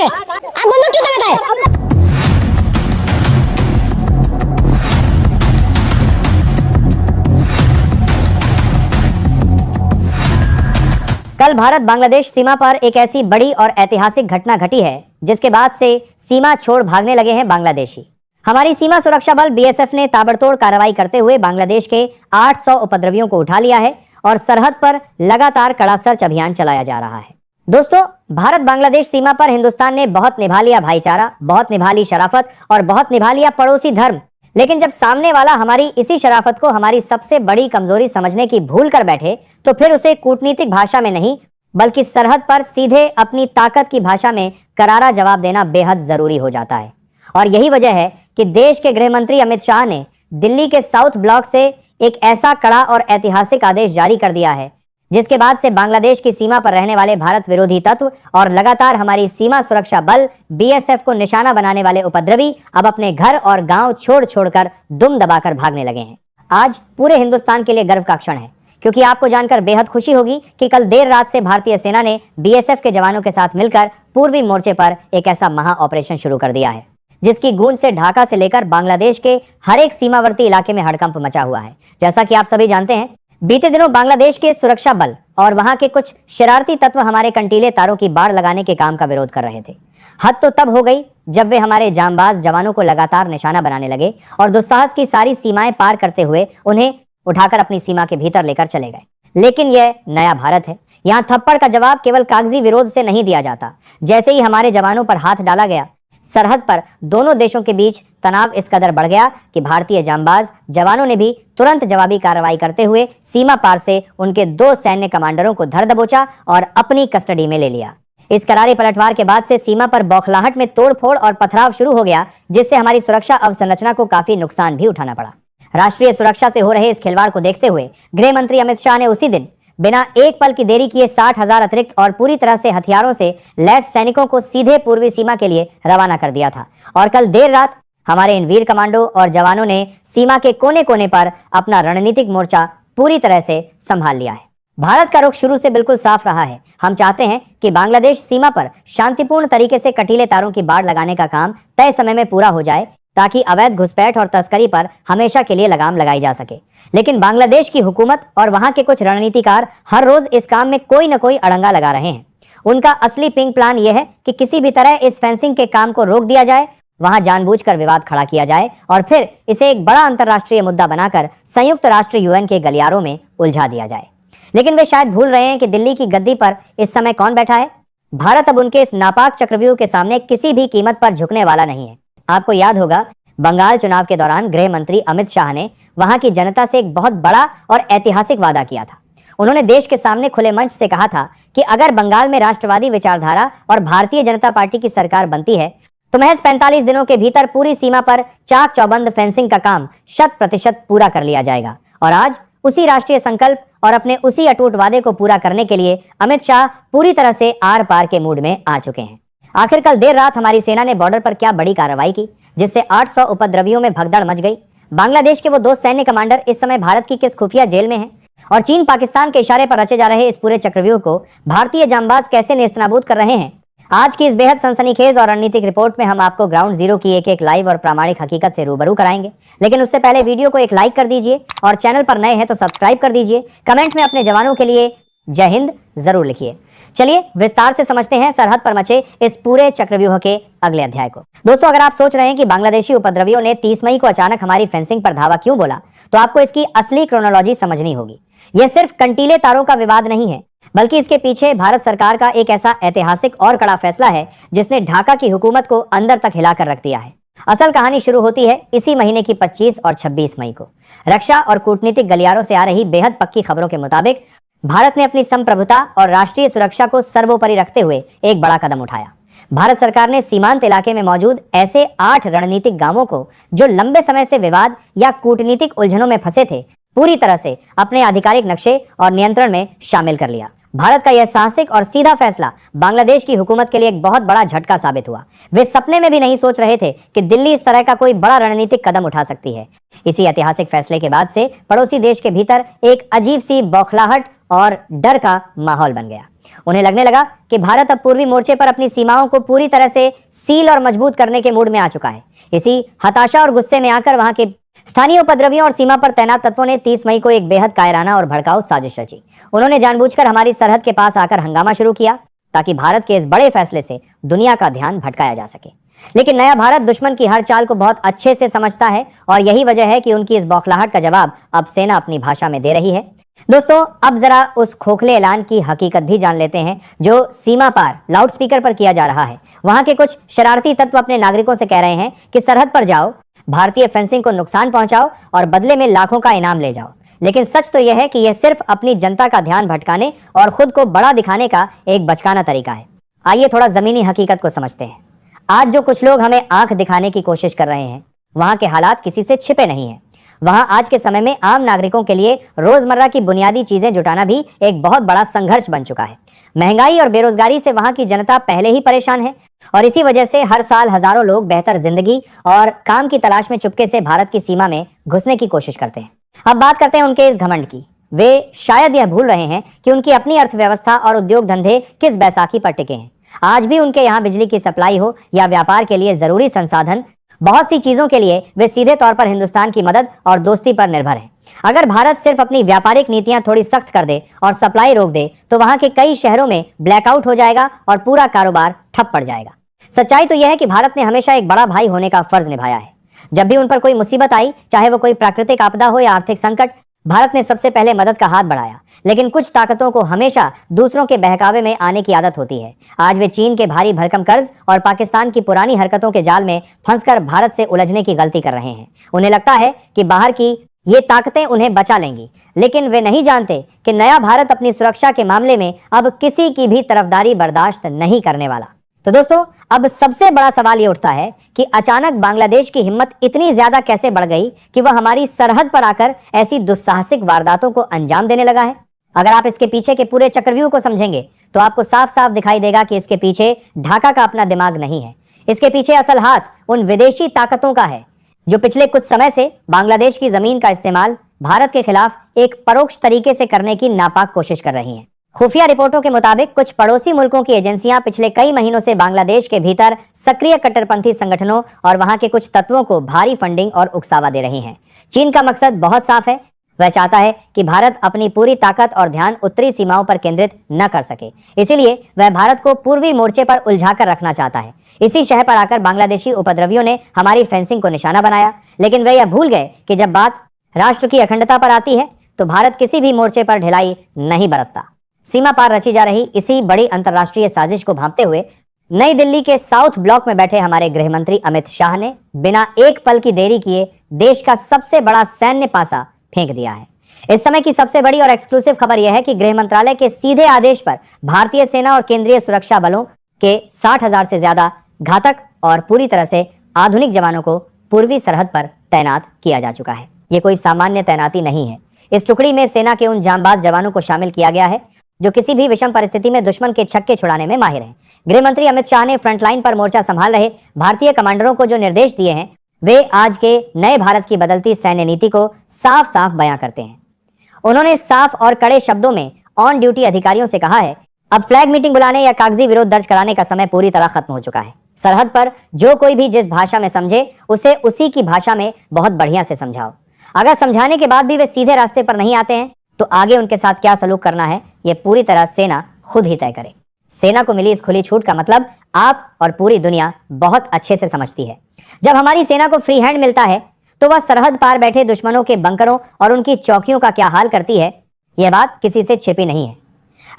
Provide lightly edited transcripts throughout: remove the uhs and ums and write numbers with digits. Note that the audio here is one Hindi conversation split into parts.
पे आप बंदूक क्यों चलाते हैं? कल भारत बांग्लादेश सीमा पर एक ऐसी बड़ी और ऐतिहासिक घटना घटी है जिसके बाद से सीमा छोड़ भागने लगे हैं बांग्लादेशी। हमारी सीमा सुरक्षा बल बीएसएफ ने ताबड़तोड़ कार्रवाई करते हुए बांग्लादेश के 800 उपद्रवियों को उठा लिया है और सरहद पर लगातार कड़ा सर्च अभियान चलाया जा रहा है। दोस्तों, भारत बांग्लादेश सीमा पर हिंदुस्तान ने बहुत निभा लिया भाईचारा, बहुत निभा ली शराफत और बहुत निभा लिया पड़ोसी धर्म। लेकिन जब सामने वाला हमारी इसी शराफत को हमारी सबसे बड़ी कमजोरी समझने की भूल कर बैठे तो फिर उसे कूटनीतिक भाषा में नहीं बल्कि सरहद पर सीधे अपनी ताकत की भाषा में करारा जवाब देना बेहद जरूरी हो जाता है। और यही वजह है कि देश के गृह मंत्री अमित शाह ने दिल्ली के साउथ ब्लॉक से एक ऐसा कड़ा और ऐतिहासिक आदेश जारी कर दिया है जिसके बाद से बांग्लादेश की सीमा पर रहने वाले भारत विरोधी तत्व और लगातार हमारी सीमा सुरक्षा बल बीएसएफ को निशाना बनाने वाले उपद्रवी अब अपने घर और गांव छोड़ छोड़कर दुम दबाकर भागने लगे हैं। आज पूरे हिंदुस्तान के लिए गर्व का क्षण है, क्योंकि आपको जानकर बेहद खुशी होगी कि कल देर रात से भारतीय सेना ने बीएसएफ के जवानों के साथ मिलकर पूर्वी मोर्चे पर एक ऐसा महा ऑपरेशन शुरू कर दिया है जिसकी गूंज से ढाका से लेकर बांग्लादेश के हर एक सीमावर्ती इलाके में हड़कंप मचा हुआ है। जैसा कि आप सभी जानते हैं, बीते दिनों बांग्लादेश के सुरक्षा बल और वहां के कुछ शरारती तत्व हमारे कंटीले तारों की बाड़ लगाने के काम का विरोध कर रहे थे। हद तो तब हो गई जब वे हमारे जांबाज जवानों को लगातार निशाना बनाने लगे और दुस्साहस की सारी सीमाएं पार करते हुए उन्हें उठाकर अपनी सीमा के भीतर लेकर चले गए। लेकिन यह नया भारत है, यहाँ थप्पड़ का जवाब केवल कागजी विरोध से नहीं दिया जाता। जैसे ही हमारे जवानों पर हाथ डाला गया, सरहद पर दोनों देशों के बीच तनाव इस कदर बढ़ गया कि भारतीय जांबाज जवानों ने भी तुरंत जवाबी कार्रवाई करते हुए सीमा पार से उनके 2 सैन्य कमांडरों को धर दबोचा और अपनी कस्टडी में ले लिया। इस करारे पलटवार के बाद से सीमा पर बौखलाहट में तोड़फोड़ और पथराव शुरू हो गया, जिससे हमारी सुरक्षा अवसंरचना को काफी नुकसान भी उठाना पड़ा। राष्ट्रीय सुरक्षा से हो रहे इस खिलवाड़ को देखते हुए गृह मंत्री अमित शाह ने उसी दिन बिना एक पल की देरी किए 60,000 अतिरिक्त और पूरी तरह से हथियारों से लैस सैनिकों को सीधे पूर्वी सीमा के लिए रवाना कर दिया था। और कल देर रात हमारे इन वीर कमांडो और जवानों ने सीमा के कोने कोने पर अपना रणनीतिक मोर्चा पूरी तरह से संभाल लिया है। भारत का रुख शुरू से बिल्कुल साफ रहा है। हम चाहते हैं कि बांग्लादेश सीमा पर शांतिपूर्ण तरीके से कटीले तारों की बाड़ लगाने का काम तय समय में पूरा हो जाए, ताकि अवैध घुसपैठ और तस्करी पर हमेशा के लिए लगाम लगाई जा सके। लेकिन बांग्लादेश की हुकूमत और वहां के कुछ रणनीतिकार हर रोज इस काम में कोई न कोई अड़ंगा लगा रहे हैं। उनका असली पिंग प्लान यह है कि किसी भी तरह इस फेंसिंग के काम को रोक दिया जाए, वहां जानबूझकर विवाद खड़ा किया जाए और फिर इसे एक बड़ा अंतर्राष्ट्रीय मुद्दा बनाकर संयुक्त राष्ट्र यूएन के गलियारों में उलझा दिया जाए। लेकिन वे शायद भूल रहे हैं कि दिल्ली की गद्दी पर इस समय कौन बैठा है। भारत अब उनके इस नापाक चक्रव्यूह के सामने किसी भी कीमत पर झुकने वाला नहीं है। आपको याद होगा, बंगाल चुनाव के दौरान गृह मंत्री अमित शाह ने वहां की जनता से एक बहुत बड़ा और ऐतिहासिक वादा किया था। उन्होंने देश के सामने खुले मंच से कहा था कि अगर बंगाल में राष्ट्रवादी विचारधारा और भारतीय जनता पार्टी की सरकार बनती है तो महज 45 दिनों के भीतर पूरी सीमा पर चाक चौबंद फेंसिंग का काम 100% पूरा कर लिया जाएगा। और आज उसी राष्ट्रीय संकल्प और अपने उसी अटूट वादे को पूरा करने के लिए अमित शाह पूरी तरह से आर पार के मूड में आ चुके हैं। आखिर कल देर रात हमारी सेना ने बॉर्डर पर क्या बड़ी कार्रवाई की, जिससे 800 उपद्रवियों में भगदड़ मच गई। बांग्लादेश के वो 2 सैन्य कमांडर इस समय भारत की किस खुफिया जेल में हैं और चीन पाकिस्तान के इशारे पर रचे जा रहे इस पूरे चक्रव्यूह को भारतीय जांबाज कैसे नेस्तनाबूद कर रहे हैं। आज की इस बेहद सनसनीखेज और रणनीतिक रिपोर्ट में हम आपको ग्राउंड जीरो की एक लाइव और प्रामाणिक हकीकत से रूबरू कराएंगे। लेकिन उससे पहले वीडियो को एक लाइक कर दीजिए और चैनल पर नए हैं तो सब्सक्राइब कर दीजिए। कमेंट में अपने जवानों के लिए जय हिंद जरूर लिखिए। चलिए विस्तार से समझते हैं सरहद पर मचे इस पूरे चक्रव्यूह के अगले अध्याय को। दोस्तों, अगर आप सोच रहे हैं कि बांग्लादेशी उपद्रवियों ने 30 मई को अचानक हमारी फेंसिंग पर धावा क्यों बोला, तो आपको इसकी असली क्रोनोलॉजी समझनी होगी। यह सिर्फ कंटीले तारों का विवाद नहीं है, बल्कि इसके पीछे भारत सरकार का एक ऐसा ऐतिहासिक और कड़ा फैसला है जिसने ढाका की हुकूमत को अंदर तक हिलाकर रख दिया है। असल कहानी शुरू होती है इसी महीने की 25 और 26 मई को। रक्षा और कूटनीतिक गलियारों से आ रही बेहद पक्की खबरों के मुताबिक भारत ने अपनी संप्रभुता और राष्ट्रीय सुरक्षा को सर्वोपरि रखते हुए एक बड़ा कदम उठाया। भारत सरकार ने सीमांत इलाके में मौजूद ऐसे 8 रणनीतिक गांवों को जो लंबे समय से विवाद या कूटनीतिक उलझनों में फंसे थे, पूरी तरह से अपने आधिकारिक नक्शे और नियंत्रण में शामिल कर लिया। भारत का यह साहसिक और सीधा फैसला बांग्लादेश की हुकूमत के लिए एक बहुत बड़ा झटका साबित हुआ। वे सपने में भी नहीं सोच रहे थे कि दिल्ली इस तरह का कोई बड़ा रणनीतिक कदम उठा सकती है। इसी ऐतिहासिक फैसले के बाद से पड़ोसी देश के भीतर एक अजीब सी बौखलाहट और डर का माहौल बन गया। उन्हें लगने लगा कि भारत अब पूर्वी मोर्चे पर अपनी सीमाओं को पूरी तरह से सील और मजबूत करने के मूड में आ चुका है। इसी हताशा और गुस्से में आकर वहां के स्थानीय उपद्रवियों और सीमा पर तैनात तत्वों ने 30 मई को एक बेहद कायराना और भड़काऊ साजिश रची। उन्होंने जानबूझकर हमारी सरहद के पास आकर हंगामा शुरू किया ताकि भारत के इस बड़े फैसले से दुनिया का ध्यान भटकाया जा सके। लेकिन नया भारत दुश्मन की हर चाल को बहुत अच्छे से समझता है और यही वजह है कि उनकी इस बौखलाहट का जवाब अब सेना अपनी भाषा में दे रही है। दोस्तों, अब जरा उस खोखले ऐलान की हकीकत भी जान लेते हैं जो सीमा पार लाउडस्पीकर पर किया जा रहा है। वहां के कुछ शरारती तत्व अपने नागरिकों से कह रहे हैं कि सरहद पर जाओ, भारतीय फेंसिंग को नुकसान पहुंचाओ और बदले में लाखों का इनाम ले जाओ। लेकिन सच तो यह है कि यह सिर्फ अपनी जनता का ध्यान भटकाने और खुद को बड़ा दिखाने का एक बचकाना तरीका है। आइए थोड़ा जमीनी हकीकत को समझते हैं। आज जो कुछ लोग हमें आंख दिखाने की कोशिश कर रहे हैं, वहां के हालात किसी से छिपे नहीं हैं। वहां आज के समय में आम नागरिकों के लिए रोजमर्रा की बुनियादी चीजें जुटाना भी एक बहुत बड़ा संघर्ष बन चुका है। महंगाई और बेरोजगारी से वहां की जनता पहले ही परेशान है और इसी वजह से हर साल हजारों लोग बेहतर जिंदगी और काम की तलाश में चुपके से भारत की सीमा में घुसने की कोशिश करते हैं। अब बात करते हैं उनके इस घमंड की। वे शायद यह भूल रहे हैं कि उनकी अपनी अर्थव्यवस्था और उद्योग धंधे किस बैसाखी पर टिके हैं। आज भी उनके यहाँ बिजली की सप्लाई हो या व्यापार के लिए जरूरी संसाधन, बहुत सी चीजों के लिए वे सीधे तौर पर हिंदुस्तान की मदद और दोस्ती पर निर्भर हैं। अगर भारत सिर्फ अपनी व्यापारिक नीतियां थोड़ी सख्त कर दे और सप्लाई रोक दे तो वहां के कई शहरों में ब्लैकआउट हो जाएगा और पूरा कारोबार ठप पड़ जाएगा। सच्चाई तो यह है कि भारत ने हमेशा एक बड़ा भाई होने का फर्ज निभाया है। जब भी उन पर कोई मुसीबत आई, चाहे वो कोई प्राकृतिक आपदा हो या आर्थिक संकट, भारत ने सबसे पहले मदद का हाथ बढ़ाया। लेकिन कुछ ताकतों को हमेशा दूसरों के बहकावे में आने की आदत होती है। आज वे चीन के भारी भरकम कर्ज और पाकिस्तान की पुरानी हरकतों के जाल में फंसकर भारत से उलझने की गलती कर रहे हैं। उन्हें लगता है कि बाहर की ये ताकतें उन्हें बचा लेंगी, लेकिन वे नहीं जानते कि नया भारत अपनी सुरक्षा के मामले में अब किसी की भी तरफदारी बर्दाश्त नहीं करने वाला। तो दोस्तों, अब सबसे बड़ा सवाल ये उठता है कि अचानक बांग्लादेश की हिम्मत इतनी ज्यादा कैसे बढ़ गई कि वह हमारी सरहद पर आकर ऐसी दुस्साहसिक वारदातों को अंजाम देने लगा है। अगर आप इसके पीछे के पूरे चक्रव्यूह को समझेंगे तो आपको साफ साफ दिखाई देगा कि इसके पीछे ढाका का अपना दिमाग नहीं है। इसके पीछे असल हाथ उन विदेशी ताकतों का है जो पिछले कुछ समय से बांग्लादेश की जमीन का इस्तेमाल भारत के खिलाफ एक परोक्ष तरीके से करने की नापाक कोशिश कर रही हैं। खुफिया रिपोर्टों के मुताबिक कुछ पड़ोसी मुल्कों की एजेंसियां पिछले कई महीनों से बांग्लादेश के भीतर सक्रिय कट्टरपंथी संगठनों और वहां के कुछ तत्वों को भारी फंडिंग और उकसावा दे रही हैं। चीन का मकसद बहुत साफ है। वह चाहता है कि भारत अपनी पूरी ताकत और ध्यान उत्तरी सीमाओं पर केंद्रित न कर सके। इसीलिए वह भारत को पूर्वी मोर्चे पर उलझाकर रखना चाहता है। इसी शह पर आकर बांग्लादेशी उपद्रवियों ने हमारी फेंसिंग को निशाना बनाया। लेकिन वे यह भूल गए कि जब बात राष्ट्र की अखंडता पर आती है तो भारत किसी भी मोर्चे पर ढिलाई नहीं बरतता। सीमा पार रची जा रही इसी बड़ी अंतर्राष्ट्रीय साजिश को भांपते हुए नई दिल्ली के साउथ ब्लॉक में बैठे हमारे गृह मंत्री अमित शाह ने बिना एक पल की देरी किए देश का सबसे बड़ा सैन्य पासा फेंक दिया है। इस समय की सबसे बड़ी और एक्सक्लूसिव खबर यह है कि गृह मंत्रालय के सीधे आदेश पर भारतीय सेना और केंद्रीय सुरक्षा बलों के 60,000 से ज्यादा घातक और पूरी तरह से आधुनिक जवानों को पूर्वी सरहद पर तैनात किया जा चुका है। ये कोई सामान्य तैनाती नहीं है। इस टुकड़ी में सेना के उन जांबाज जवानों को शामिल किया गया है जो किसी भी विषम परिस्थिति में दुश्मन के छक्के छुड़ाने में माहिर हैं। गृह मंत्री अमित शाह ने फ्रंटलाइन पर मोर्चा संभाल रहे भारतीय कमांडरों को जो निर्देश दिए हैं वे आज के नए भारत की बदलती सैन्य नीति को साफ साफ बयां करते हैं। उन्होंने साफ और कड़े शब्दों में ऑन ड्यूटी अधिकारियों से कहा है, अब फ्लैग मीटिंग बुलाने या कागजी विरोध दर्ज कराने का समय पूरी तरह खत्म हो चुका है। सरहद पर जो कोई भी जिस भाषा में समझे उसे उसी की भाषा में बहुत बढ़िया से समझाओ। अगर समझाने के बाद भी वे सीधे रास्ते पर नहीं आते हैं तो आगे उनके साथ क्या सलूक करना है ये पूरी तरह सेना खुद ही तय करे। सेना को मिली इस खुली छूट का मतलब आप और पूरी दुनिया बहुत अच्छे से समझती है। जब हमारी सेना को फ्री हैंड मिलता है तो वह सरहद पार बैठे दुश्मनों के बंकरों और उनकी चौकियों का क्या हाल करती है, यह बात किसी से छिपी नहीं है।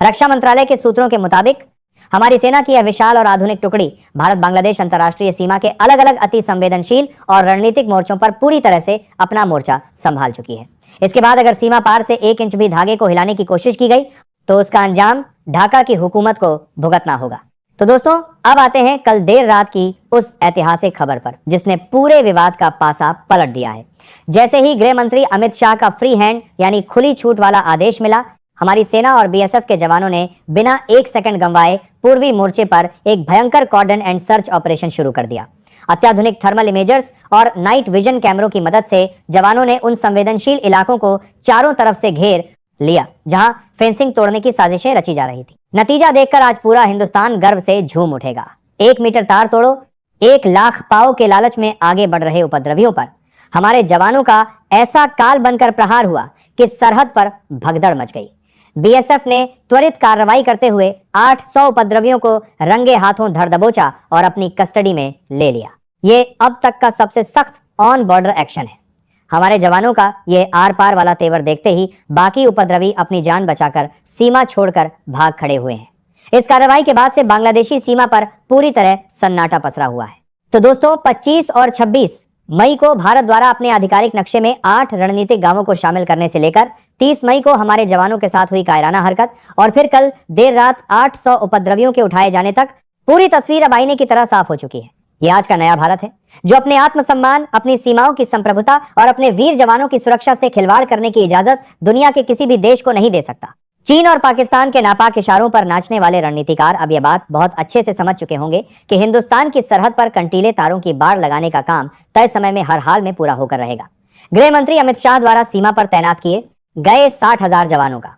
रक्षा मंत्रालय के सूत्रों के मुताबिक हमारी सेना की यह विशाल और आधुनिक टुकड़ी भारत बांग्लादेश अंतर्राष्ट्रीय सीमा के अलग अलग अति संवेदनशील और रणनीतिक मोर्चों पर पूरी तरह से अपना मोर्चा संभाल चुकी है। इसके बाद अगर सीमा पार से 1 इंच भी धागे को हिलाने की कोशिश की गई तो उसका अंजाम ढाका की हुकूमत को भुगतना होगा। तो दोस्तों, अब आते हैं कल देर रात की उस ऐतिहासिक खबर पर जिसने पूरे विवाद का पासा पलट दिया है। जैसे ही गृह मंत्री अमित शाह का फ्री हैंड यानी खुली छूट वाला आदेश मिला, हमारी सेना और बीएसएफ के जवानों ने बिना 1 सेकंड गंवाए पूर्वी मोर्चे पर एक भयंकर कॉर्डन एंड सर्च ऑपरेशन शुरू कर दिया। अत्याधुनिक थर्मल इमेजर्स और नाइट विजन कैमरों की मदद से जवानों ने उन संवेदनशील इलाकों को चारों तरफ से घेर लिया, जहां फेंसिंग तोड़ने की साजिशें रची जा रही थी। नतीजा देखकर आज पूरा हिंदुस्तान गर्व से झूम उठेगा। 1 मीटर तार तोड़ो, 1 लाख पाव के लालच में आगे बढ़ रहे उपद्रवियों पर हमारे जवानों का ऐसा काल बनकर प्रहार हुआ कि सरहद पर भगदड़ मच गई। बीएसएफ ने त्वरित कार्रवाई करते हुए 800 उपद्रवियों को रंगे हाथों धर दबोचा और अपनी कस्टडी में ले लिया। ये अब तक का सबसे सख्त ऑन बॉर्डर एक्शन है। हमारे जवानों का ये आर पार वाला तेवर देखते ही बाकी उपद्रवी अपनी जान बचाकर सीमा छोड़कर भाग खड़े हुए हैं। इस कार्रवाई के बाद से बांग्लादेशी सीमा पर पूरी तरह सन्नाटा पसरा हुआ है। तो दोस्तों, 25 और 26 मई को भारत द्वारा अपने आधिकारिक नक्शे में 8 रणनीतिक गांवों को शामिल करने से लेकर 30 मई को हमारे जवानों के साथ हुई कायराना हरकत और फिर कल देर रात 800 उपद्रवियों के उठाए जाने तक पूरी तस्वीर अब आईने की तरह साफ हो चुकी है। ये आज का नया भारत है, जो अपने आत्मसम्मान, अपनी सीमाओं की संप्रभुता और अपने वीर जवानों की सुरक्षा से खिलवाड़ करने की इजाजत दुनिया के किसी भी देश को नहीं दे सकता। चीन और पाकिस्तान के नापाक इशारों पर नाचने वाले रणनीतिकार अब यह बात बहुत अच्छे से समझ चुके होंगे कि हिंदुस्तान की सरहद पर कंटीले तारों की बाड़ लगाने का काम तय समय में हर हाल में पूरा होकर रहेगा। गृह मंत्री अमित शाह द्वारा सीमा पर तैनात किए गए 60,000 जवानों का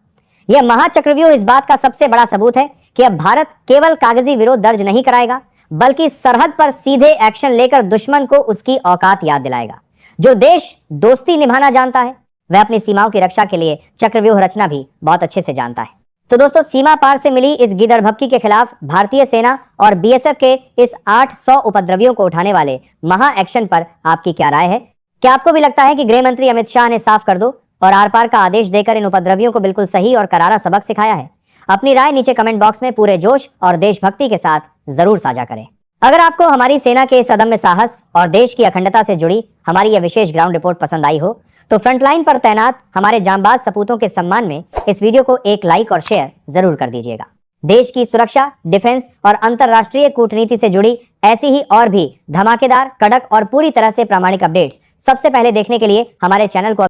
यह महाचक्रव्यूह इस बात का सबसे बड़ा सबूत है कि अब भारत केवल कागजी विरोध दर्ज नहीं कराएगा, बल्कि सरहद पर सीधे एक्शन लेकर दुश्मन को उसकी औकात याद दिलाएगा। जो देश दोस्ती निभाना जानता है, वह अपनी सीमाओं की रक्षा के लिए चक्रव्यूह रचना भी बहुत अच्छे से जानता है। तो दोस्तों, सीमा पार से मिली इस गिदड़भक्की के खिलाफ भारतीय सेना और बीएसएफ के इस 800 उपद्रवियों को उठाने वाले महा एक्शन पर आपकी क्या राय है? क्या आपको भी लगता है कि गृह मंत्री अमित शाह ने साफ कर दो और आर पार का आदेश देकर इन उपद्रवियों को बिल्कुल सही और करारा सबक सिखाया है? अपनी राय नीचे कमेंट बॉक्स में पूरे जोश और देशभक्ति के साथ जरूर साझा करें। अगर आपको हमारी सेना के इस अदम्य साहस और देश की अखंडता से जुड़ी हमारी यह विशेष ग्राउंड रिपोर्ट पसंद आई हो, तो फ्रंटलाइन पर तैनात हमारे जांबाज सपूतों के सम्मान में इस वीडियो को एक लाइक और शेयर जरूर कर दीजिएगा। देश की सुरक्षा, डिफेंस और अंतर्राष्ट्रीय कूटनीति से जुड़ी ऐसी ही और भी धमाकेदार, कड़क और पूरी तरह से प्रामाणिक अपडेट्स सबसे पहले देखने के लिए हमारे चैनल को